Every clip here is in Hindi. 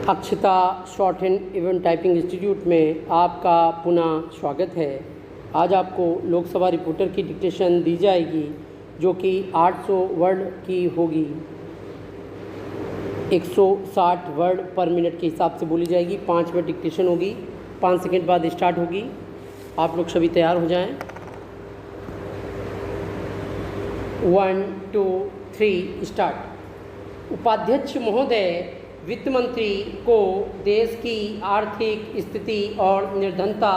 अक्षता शॉर्ट हैंड एवं टाइपिंग इंस्टीट्यूट में आपका पुनः स्वागत है। आज आपको लोकसभा रिपोर्टर की डिक्टेशन दी जाएगी जो कि 800 वर्ड की होगी। 160 वर्ड पर मिनट के हिसाब से बोली जाएगी। 5 मिनट डिक्टेशन होगी, 5 सेकंड बाद स्टार्ट होगी। आप लोग सभी तैयार हो जाएं। 1 2 3 स्टार्ट। उपाध्यक्ष महोदय, वित्त मंत्री को देश की आर्थिक स्थिति और निर्धनता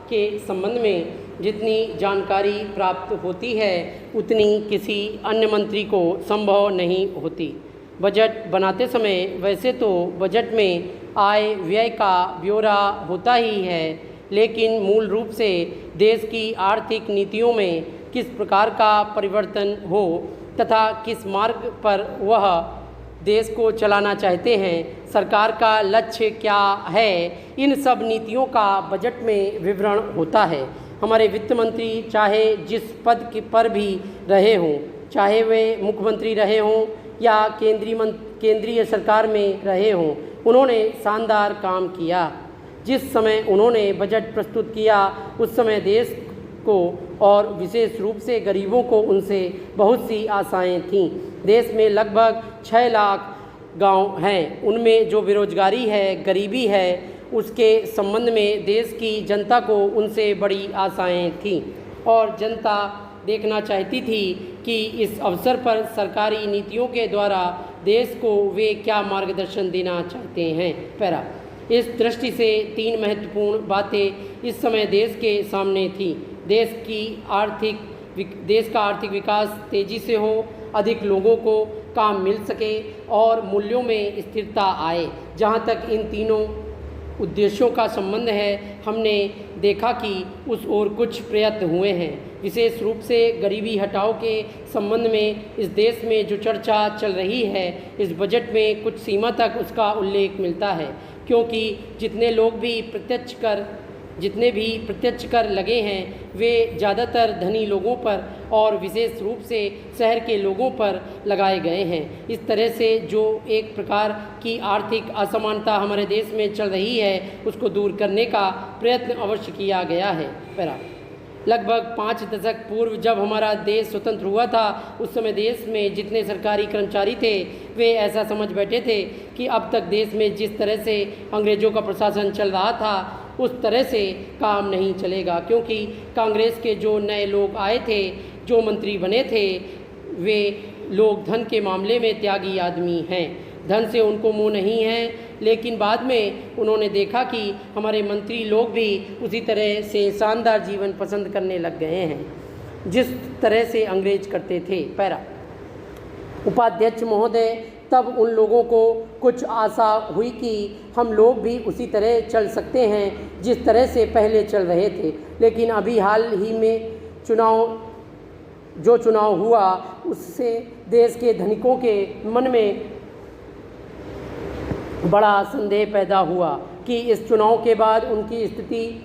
के संबंध में जितनी जानकारी प्राप्त होती है उतनी किसी अन्य मंत्री को संभव नहीं होती। बजट बनाते समय वैसे तो बजट में आय व्यय का ब्यौरा होता ही है, लेकिन मूल रूप से देश की आर्थिक नीतियों में किस प्रकार का परिवर्तन हो तथा किस मार्ग पर वह देश को चलाना चाहते हैं, सरकार का लक्ष्य क्या है, इन सब नीतियों का बजट में विवरण होता है। हमारे वित्त मंत्री चाहे जिस पद के पर भी रहे हों, चाहे वे मुख्यमंत्री रहे हों या केंद्रीय सरकार में रहे हों, उन्होंने शानदार काम किया। जिस समय उन्होंने बजट प्रस्तुत किया उस समय देश को और विशेष रूप से गरीबों को उनसे बहुत सी आशाएं थीं। देश में लगभग 6 लाख गांव हैं, उनमें जो बेरोजगारी है, गरीबी है, उसके संबंध में देश की जनता को उनसे बड़ी आशाएं थीं और जनता देखना चाहती थी कि इस अवसर पर सरकारी नीतियों के द्वारा देश को वे क्या मार्गदर्शन देना चाहते हैं। पैरा इस दृष्टि से 3 महत्वपूर्ण बातें इस समय देश के सामने थीं। देश का आर्थिक विकास तेज़ी से हो, अधिक लोगों को काम मिल सके और मूल्यों में स्थिरता आए। जहाँ तक इन तीनों उद्देश्यों का संबंध है, हमने देखा कि उस ओर कुछ प्रयत्न हुए हैं। विशेष रूप से गरीबी हटाओ के संबंध में इस देश में जो चर्चा चल रही है, इस बजट में कुछ सीमा तक उसका उल्लेख मिलता है, क्योंकि जितने भी प्रत्यक्ष कर लगे हैं वे ज़्यादातर धनी लोगों पर और विशेष रूप से शहर के लोगों पर लगाए गए हैं। इस तरह से जो एक प्रकार की आर्थिक असमानता हमारे देश में चल रही है, उसको दूर करने का प्रयत्न अवश्य किया गया है। पैरा लगभग 5 दशक पूर्व जब हमारा देश स्वतंत्र हुआ था, उस समय देश में जितने सरकारी कर्मचारी थे वे ऐसा समझ बैठे थे कि अब तक देश में जिस तरह से अंग्रेज़ों का प्रशासन चल रहा था उस तरह से काम नहीं चलेगा, क्योंकि कांग्रेस के जो नए लोग आए थे, जो मंत्री बने थे, वे लोग धन के मामले में त्यागी आदमी हैं। धन से उनको मोह नहीं है, लेकिन बाद में उन्होंने देखा कि हमारे मंत्री लोग भी उसी तरह से शानदार जीवन पसंद करने लग गए हैं जिस तरह से अंग्रेज करते थे। पैरा उपाध्यक्ष महोदय, तब उन लोगों को कुछ आशा हुई कि हम लोग भी उसी तरह चल सकते हैं जिस तरह से पहले चल रहे थे, लेकिन अभी हाल ही में चुनाव हुआ उससे देश के धनिकों के मन में बड़ा संदेह पैदा हुआ कि इस चुनाव के बाद उनकी स्थिति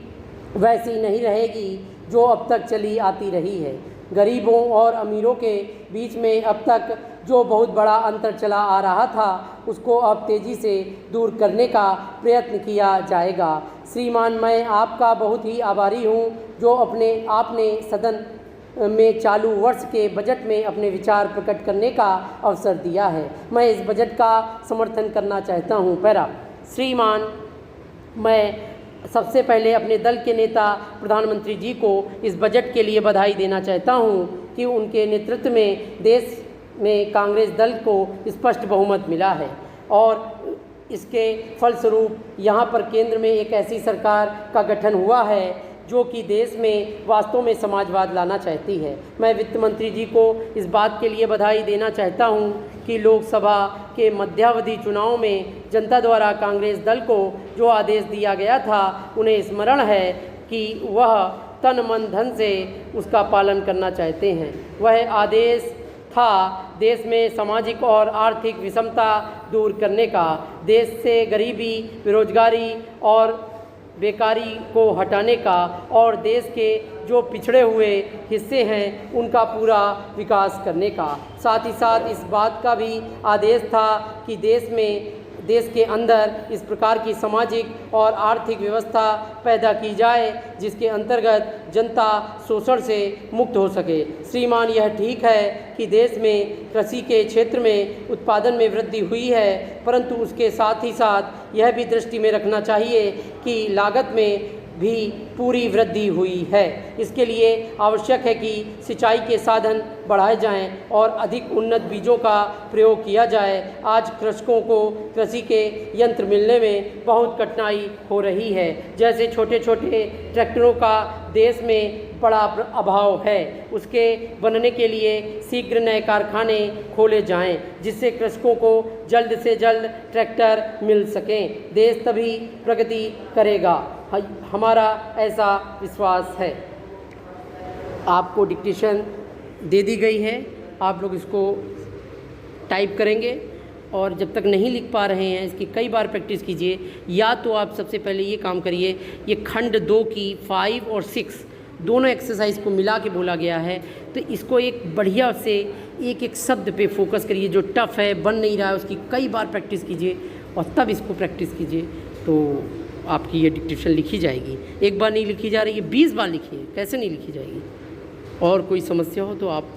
वैसी नहीं रहेगी जो अब तक चली आती रही है। गरीबों और अमीरों के बीच में अब तक जो बहुत बड़ा अंतर चला आ रहा था, उसको अब तेज़ी से दूर करने का प्रयत्न किया जाएगा। श्रीमान, मैं आपका बहुत ही आभारी हूँ जो आपने सदन में चालू वर्ष के बजट में अपने विचार प्रकट करने का अवसर दिया है। मैं इस बजट का समर्थन करना चाहता हूँ। पैरा श्रीमान, मैं सबसे पहले अपने दल के नेता प्रधानमंत्री जी को इस बजट के लिए बधाई देना चाहता हूँ कि उनके नेतृत्व में देश में कांग्रेस दल को स्पष्ट बहुमत मिला है और इसके फलस्वरूप यहाँ पर केंद्र में एक ऐसी सरकार का गठन हुआ है जो कि देश में वास्तव में समाजवाद लाना चाहती है। मैं वित्त मंत्री जी को इस बात के लिए बधाई देना चाहता हूं कि लोकसभा के मध्यावधि चुनाव में जनता द्वारा कांग्रेस दल को जो आदेश दिया गया था, उन्हें स्मरण है कि वह तन मन धन से उसका पालन करना चाहते हैं। वह आदेश था देश में सामाजिक और आर्थिक विषमता दूर करने का, देश से गरीबी, बेरोजगारी और बेकारी को हटाने का और देश के जो पिछड़े हुए हिस्से हैं उनका पूरा विकास करने का। साथ ही साथ इस बात का भी आदेश था कि देश में देश के अंदर इस प्रकार की सामाजिक और आर्थिक व्यवस्था पैदा की जाए जिसके अंतर्गत जनता शोषण से मुक्त हो सके। श्रीमान, यह ठीक है कि देश में कृषि के क्षेत्र में उत्पादन में वृद्धि हुई है, परंतु उसके साथ ही साथ यह भी दृष्टि में रखना चाहिए कि लागत में भी पूरी वृद्धि हुई है। इसके लिए आवश्यक है कि सिंचाई के साधन बढ़ाए जाएं और अधिक उन्नत बीजों का प्रयोग किया जाए। आज कृषकों को कृषि के यंत्र मिलने में बहुत कठिनाई हो रही है, जैसे छोटे छोटे ट्रैक्टरों का देश में बड़ा अभाव है। उसके बनने के लिए शीघ्र नए कारखाने खोले जाएं, जिससे कृषकों को जल्द से जल्द ट्रैक्टर मिल सकें। देश तभी प्रगति करेगा, हमारा ऐसा विश्वास है। आपको डिक्टेशन दे दी गई है, आप लोग इसको टाइप करेंगे और जब तक नहीं लिख पा रहे हैं इसकी कई बार प्रैक्टिस कीजिए। या तो आप सबसे पहले ये काम करिए, ये खंड 2 की 5 और 6 दोनों एक्सरसाइज को मिला के बोला गया है, तो इसको एक बढ़िया से एक एक शब्द पे फोकस करिए। जो टफ़ है, बन नहीं रहा है, उसकी कई बार प्रैक्टिस कीजिए और तब इसको प्रैक्टिस कीजिए, तो आपकी ये डिक्टेशन लिखी जाएगी। एक बार नहीं लिखी जा रही है, 20 बार लिखिए, कैसे नहीं लिखी जाएगी। और कोई समस्या हो तो आप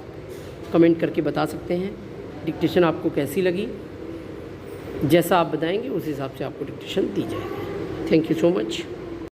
कमेंट करके बता सकते हैं। डिक्टेशन आपको कैसी लगी, जैसा आप बताएंगे उस हिसाब से आपको डिक्टेशन दी जाएगी। Thank you so much.